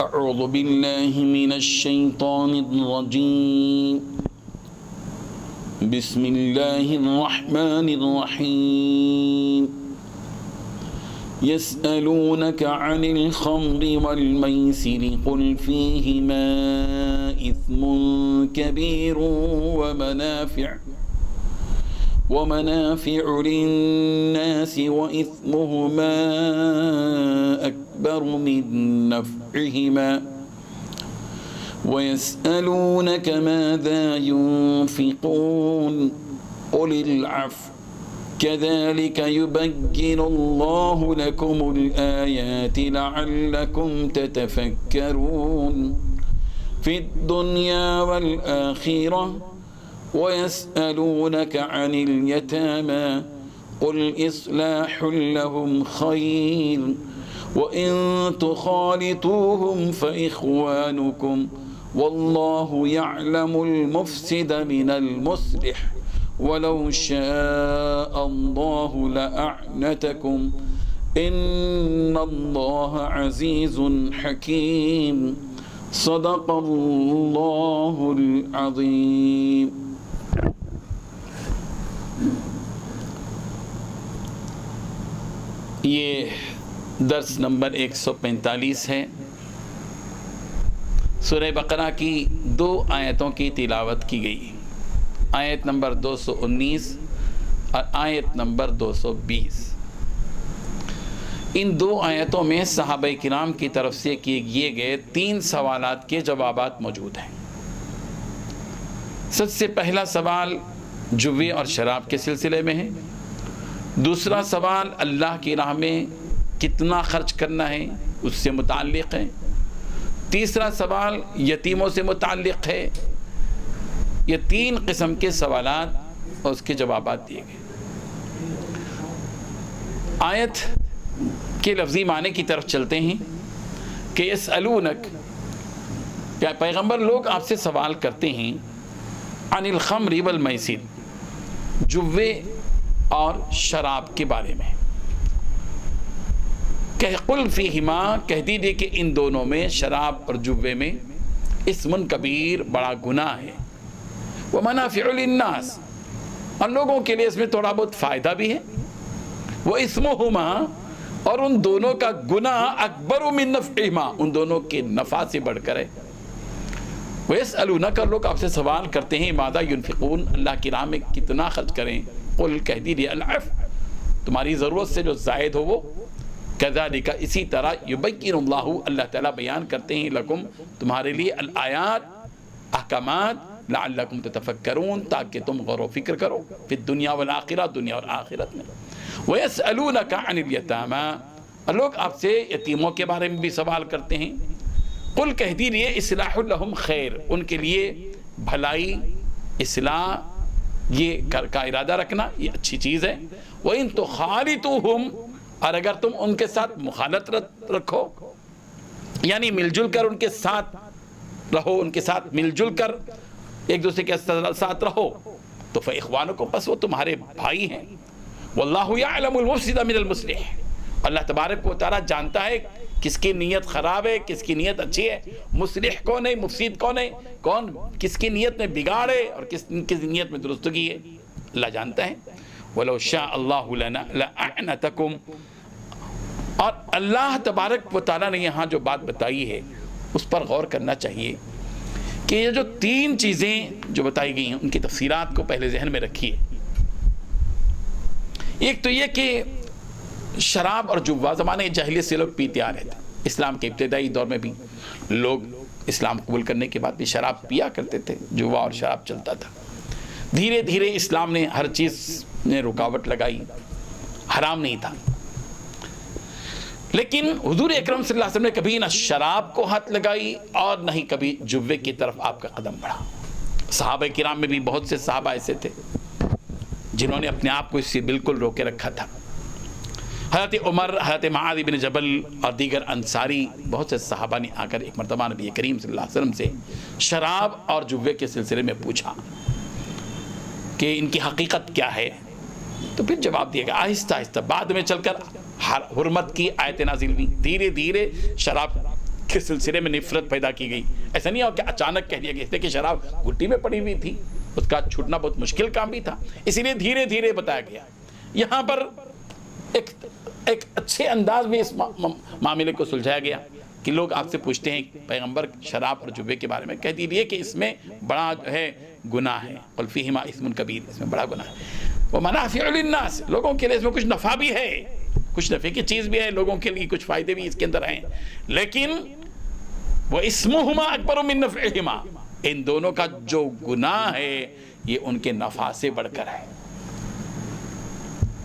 أعوذ بالله من الشيطان الرجيم بسم الله الرحمن الرحيم يسألونك عن الخمر والميسر قل فيهما إثم كبير ومنافع للناس وإثمهما أكبر من نفعهما ويسألونك ماذا ينفقون قل العفو كذلك يبين الله لكم الآيات لعلكم تتفكرون في الدنيا والآخرة ويسألونك عن اليتامى قل إصلاح لهم خير وإن تخالطوهم فإخوانكم والله يعلم المفسد من المصلح ولو شاء الله لأعنتكم إن الله عزيز حكيم صدق الله العظيم. یہ درس نمبر 145 ہے. سورہ بقرہ کی 2 آیتوں کی تلاوت کی گئی، آیت نمبر 219 اور آیت نمبر 220. ان 2 آیتوں میں صحابہ کرام کی طرف سے کیے گئے 3 سوالات کے جوابات موجود ہیں. سب سے پہلا سوال جوے اور شراب کے سلسلے میں ہے. دوسرا سوال اللہ کی راہ میں کتنا خرچ کرنا ہے اس سے متعلق ہے. تیسرا سوال یتیموں سے متعلق ہے. یہ 3 قسم کے سوالات اور اس کے جوابات دیے گئے. آیت کے لفظی معنی کی طرف چلتے ہیں کہ یسألونک، کیا پیغمبر لوگ آپ سے سوال کرتے ہیں عن الخمر والمیسر، جوے اور شراب کے بارے میں. کہ قل فیہما، کہہ دیجئے کہ ان دونوں میں، شراب اور جوے میں، اسم کبیر، بڑا گناہ ہے، ومنافع للناس، اور لوگوں کے لیے اس میں تھوڑا بہت فائدہ بھی ہے، واسمہما، اور ان دونوں کا گناہ اکبر من نفعہما، ان دونوں کے نفع سے بڑھ کر ہے. ویسألونک، لوگ آپ سے سوال کرتے ہیں ماذا ینفقون، اللہ کی راہ میں کتنا خرچ کریں. قل، کہہ دیجئے العفو، تمہاری ضرورت سے جو زائد ہو وہ. کذالک، اسی طرح یبین اللہ، اللہ تعالیٰ بیان کرتے ہیں لکم، تمہارے لیے، الآیات، احکامات، لعلکم تتفکرون، تاکہ تم غور و فکر کرو، فی الدنیا والآخرہ، دنیا اور آخرت میں. ویسألونک عن الیتامی، لوگ آپ سے یتیموں کے بارے میں بھی سوال کرتے ہیں. قل، کہہ دیجئے اصلاح لہم خیر، ان کے لیے بھلائی، اصلاح، یہ کا ارادہ رکھنا یہ اچھی چیز ہے. وَإِن تُخَالِطُوهُمْ، اور اگر تم ان کے ساتھ مخالطت رکھو، یعنی مل جل کر ان کے ساتھ رہو، ان کے ساتھ مل جل کر ایک دوسرے کے ساتھ رہو، تو فَإِخْوَانُكُمْ، بس وہ تمہارے بھائی ہیں. وَاللَّهُ يَعْلَمُ الْمُفْسِدَ مِنَ الْمُصْلِحِ، اللہ تبارک و تعالیٰ جانتا ہے کس کی نیت خراب ہے، کس کی نیت اچھی ہے. مصلح کون ہے، مفسد کون ہے، کون کس کی نیت میں بگاڑے اور کس کی نیت میں درستگی ہے، اللہ جانتا ہے. وَلَوْ شَاءَ اللَّهُ لَأَعْنَتَكُمْ، اور اللہ تبارک و تعالیٰ نے یہاں جو بات بتائی ہے اس پر غور کرنا چاہیے کہ یہ جو 3 چیزیں جو بتائی گئی ہیں ان کی تفسیرات کو پہلے ذہن میں رکھیے. ایک تو یہ کہ شراب اور جوا زمانے جاہلیت سے لوگ پیتے آ رہے تھے. اسلام کے ابتدائی دور میں بھی لوگ اسلام قبول کرنے کے بعد بھی شراب پیا کرتے تھے، جوا اور شراب چلتا تھا. دھیرے دھیرے اسلام نے ہر چیز نے رکاوٹ لگائی، حرام نہیں تھا. لیکن حضور اکرم صلی اللہ علیہ وسلم نے کبھی نہ شراب کو ہاتھ لگائی اور نہ ہی کبھی جوے کی طرف آپ کا قدم بڑھا. صحابہ کرام میں بھی بہت سے صحابہ ایسے تھے جنہوں نے اپنے آپ کو اس سے بالکل روکے رکھا تھا. حضرت عمر، حضرت معاذ بن جبل اور دیگر انصاری، بہت سے صحابہ نے آ کر ایک مرتبہ نبی کریم صلی اللہ علیہ وسلم سے شراب اور جوے کے سلسلے میں پوچھا کہ ان کی حقیقت کیا ہے. تو پھر جواب دیا گیا. آہستہ آہستہ بعد میں چل کر حرمت کی آیت نازل ہوئی. دھیرے دھیرے شراب کے سلسلے میں نفرت پیدا کی گئی. ایسا نہیں ہو کہ اچانک کہہ دیا گیا، اس لیے کہ شراب گھٹی میں پڑی ہوئی تھی، اس کا چھوٹنا بہت مشکل کام بھی تھا، اسی لیے دھیرے دھیرے بتایا گیا. یہاں پر ایک اچھے انداز میں اس معاملے کو سلجھایا گیا کہ لوگ آپ سے پوچھتے ہیں پیغمبر شراب اور جوے کے بارے میں، کہہ دیجیے کہ اس میں بڑا جو ہے گناہ ہے، قل فیہما اسم کبیر، اس میں بڑا گناہ ہے، ومنافع للناس، لوگوں کے لیے اس میں کچھ نفع بھی ہے، کچھ نفع کی چیز بھی ہے، لوگوں کے لیے کچھ فائدے بھی اس کے اندر ہیں، لیکن وہ اسمہما اکبر من نفعہما، ان دونوں کا جو گناہ ہے یہ ان کے نفع سے بڑھ کر ہے،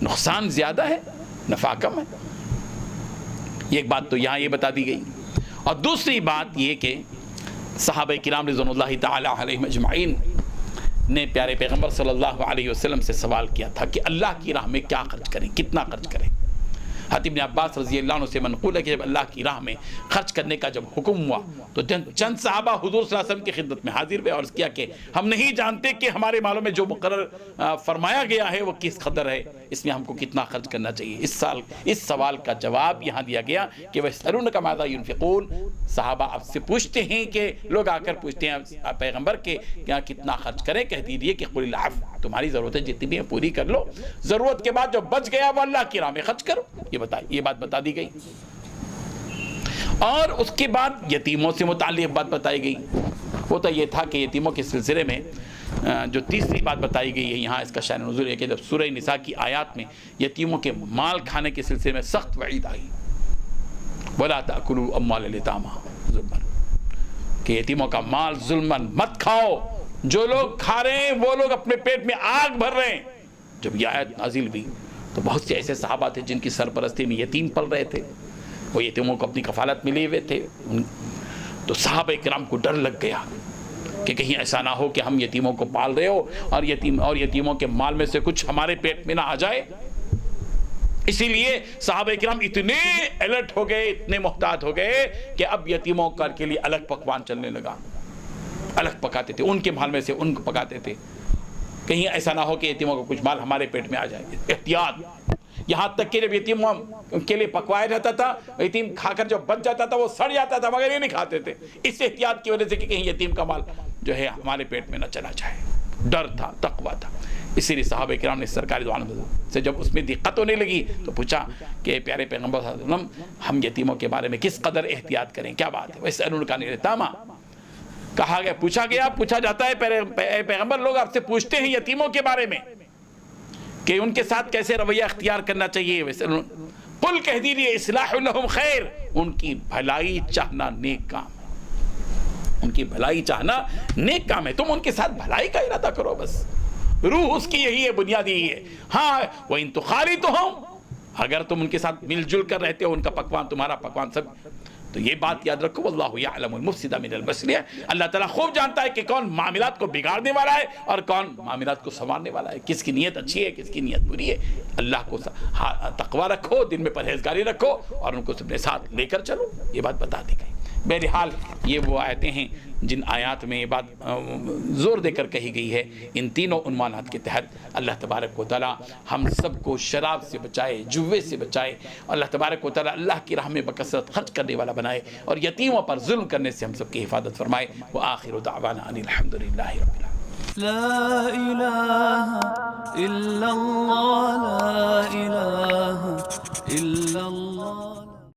نقصان زیادہ ہے، نفع کم ہے. یہ ایک بات تو یہاں یہ بتا دی گئی. اور دوسری بات یہ کہ صحابہ کرام رضوان اللہ تعالی علیہم اجمعین نے پیارے پیغمبر صلی اللہ علیہ وسلم سے سوال کیا تھا کہ اللہ کی راہ میں کیا خرچ کریں، کتنا خرچ کریں. حضرت ابن عباس رضی اللہ عنہ سے منقول ہے کہ جب اللہ کی راہ میں خرچ کرنے کا جب حکم ہوا تو چند صحابہ حضور صلی اللہ علیہ وسلم کی خدمت میں حاضر ہوئے اور اس کیا کہ ہم نہیں جانتے کہ ہمارے مالوں میں جو مقرر فرمایا گیا ہے وہ کس قدر ہے، اس میں ہم کو کتنا خرچ کرنا چاہیے. اس سوال کا جواب یہاں دیا گیا کہ وَيَسْأَلُونَكَ مَاذَا يُنْفِقُونَ، صحابہ آپ سے پوچھتے ہیں کہ لوگ آ کر پوچھتے ہیں پیغمبر کے کیا کتنا خرچ کریں، کہہ دیجیے کہ قُلِ الْعَفْوَ، تمہاری ضرورتیں جتنی بھی ہیں پوری کر لو، ضرورت کے بعد جو بچ گیا وہ اللہ کی راہ میں خرچ کرو. یہ بات بتا دی گئی. اور اس کے بعد یتیموں سے متعلق بات بتائی گئی. وہ تو یہ تھا کہ یتیموں کے سلسلے میں جو تیسری بات بتائی گئی ہے یہاں، اس کا شأن نزول ہے کہ جب سورہ نساء کی آیات میں یتیموں کے مال کھانے کے سلسلے میں سخت وعید آئی، وَلَا تَأْكُلُوا أَمْوَالَ الْيَتَامَىٰ ظُلْمًا، کہ یتیموں کا مال ظلماً مت کھاؤ، جو لوگ کھا رہے ہیں وہ لوگ اپنے پیٹ میں آگ بھر رہے ہیں. جب یہ آیت نازل ہوئی تو بہت سے ایسے صحابہ تھے جن کی سرپرستی میں یتیم پل رہے تھے، وہ یتیموں کو اپنی کفالت میں لیے ہوئے تھے. تو صحابہ کرام کو ڈر لگ گیا کہ کہیں ایسا نہ ہو کہ ہم یتیموں کو پال رہے ہو اور یتیموں کے مال میں سے کچھ ہمارے پیٹ میں نہ آ جائے. اسی لیے صحابہ کرام اتنے الرٹ ہو گئے، اتنے محتاط ہو گئے کہ اب یتیموں کے لیے الگ پکوان چلنے لگا، الگ پکاتے تھے، ان کے مال میں سے ان کو پکاتے تھے، کہیں ایسا نہ ہو کہ یتیموں کو کچھ مال ہمارے پیٹ میں آ جائے. احتیاط. یہاں تک کہ جب یتیموں کے لیے پکوایا جاتا تھا، یتیم کھا کر جب بچ جاتا تھا وہ سڑ جاتا تھا، مگر یہ نہیں کھاتے تھے، اس احتیاط کی وجہ سے کہ کہیں یتیم کا مال جو ہے ہمارے پیٹ میں نہ چلا جائے. ڈر تھا، تقویٰ تھا. اسی لیے صحابہ کرام نے سرکار دو عالم سے جب اس میں دقت ہونے لگی تو پوچھا کہ پیارے پیغمبر صلی اللہ علیہ وسلم ہم یتیموں کے بارے میں کس قدر احتیاط کریں، کیا بات ہے. وَيَسْأَلُونَكَ عَنِ الْيَتَامَىٰ، کہا گیا، پوچھا جاتا ہے پیغمبر لوگ آپ سے پوچھتے ہیں یتیموں کے بارے میں کہ ان کے ساتھ کیسے رویہ اختیار کرنا چاہیے. قل کہہ دیجیے اصلاح لہم خیر، ان کی بھلائی چاہنا نیک کام ہے، ان کی بھلائی چاہنا نیک کام ہے. تم ان کے ساتھ بھلائی کا ارادہ کرو، بس روح اس کی یہی ہے، بنیادی یہی ہے. ہاں وَإِن تُخَالِطُهُمْ، اگر تم ان کے ساتھ مل جل کر رہتے ہو، ان کا پکوان تمہارا پکوان سب، تو یہ بات یاد رکھو، واللہ یعلم المفسد من المصلح، اللہ تعالیٰ خوب جانتا ہے کہ کون معاملات کو بگاڑنے والا ہے اور کون معاملات کو سنوارنے والا ہے، کس کی نیت اچھی ہے کس کی نیت بری ہے. اللہ کو تقویٰ رکھو، دن میں پرہیزگاری رکھو اور ان کو اپنے ساتھ لے کر چلو. یہ بات بتا دی گئی. بہرحال یہ وہ آیتیں ہیں جن آیات میں یہ بات زور دے کر کہی گئی ہے. ان تینوں عنوانات کے تحت اللہ تبارک و تعالی ہم سب کو شراب سے بچائے، جوے سے بچائے. اللہ تبارک و تعالی اللہ کی راہ میں بکثرت خرچ کرنے والا بنائے اور یتیموں پر ظلم کرنے سے ہم سب کی حفاظت فرمائے. وآخر دعوانا ان الحمدللہ رب العالمین. لا الہ الا اللہ، لا الہ الا اللہ.